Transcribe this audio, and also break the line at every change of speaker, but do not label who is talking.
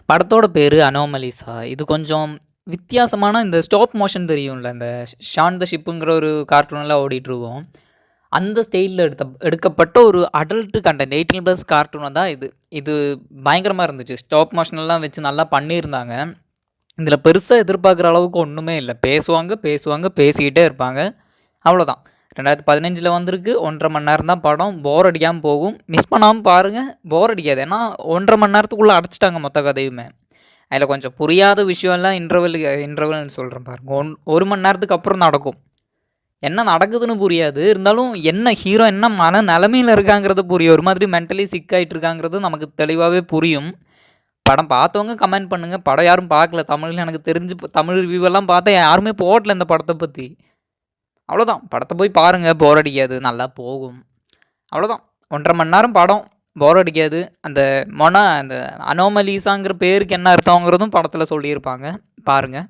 படத்தோட பேரு அனோமலிஸா. இது கொஞ்சம் வித்தியாசமான இந்த ஸ்டாப் மோஷன் தெரியும்ல, இந்த ஷான் த ஷிப்புங்கிற ஒரு கார்ட்டூன்லாம் ஓடிட்டுருக்கும். அந்த ஸ்டைலில் எடுக்கப்பட்ட ஒரு அடல்ட் கண்டென்ட் 18+ கார்ட்டூனாக தான் இது. இது பயங்கரமாக இருந்துச்சு. ஸ்டாப் மோஷன்லாம் வச்சு நல்லா பண்ணியிருந்தாங்க. இதில் பெருசாக எதிர்பார்க்குற அளவுக்கு ஒன்றுமே இல்லை. பேசுவாங்க, பேசிக்கிட்டே இருப்பாங்க, அவ்வளோதான். 2015 வந்திருக்கு. 1.5 மணி நேரம் தான் படம். போர் அடிக்காமல் போகும். மிஸ் பண்ணாமல் பாருங்கள், போர் அடிக்காது. ஏன்னா 1.5 மணி நேரத்துக்குள்ளே அடைச்சிட்டாங்க மொத்த கதையுமே. அதில் கொஞ்சம் புரியாத விஷயம்லாம் இன்டர்வல்னு சொல்கிறேன் பாருங்க. 1 மணி நேரத்துக்கு அப்புறம் நடக்கும். என்ன நடக்குதுன்னு புரியாது. இருந்தாலும் என்ன ஹீரோ என்ன மன நிலமையில் இருக்காங்கிறது புரியும். ஒரு மாதிரி மென்டலி சிக் ஆகிட்டு இருக்காங்கிறது நமக்கு தெளிவாகவே புரியும். படம் பார்த்தவங்க கமெண்ட் பண்ணுங்கள். படம் யாரும் பார்க்கல. தமிழில் எனக்கு தெரிஞ்சு தமிழ் ரிவ்யூவெல்லாம் பார்த்தா யாருமே போடல இந்த படத்தை பற்றி. அவ்வளோதான். படத்தை போய் பாருங்கள், போர் அடிக்காது, நல்லா போகும், அவ்வளோதான். 1.5 மணி நேரம் படம், போர் அடிக்காது. அந்த அனோமலிஸாங்கிற பேருக்கு என்ன அர்த்தங்கிறதும் படத்தில் சொல்லியிருப்பாங்க, பாருங்கள்.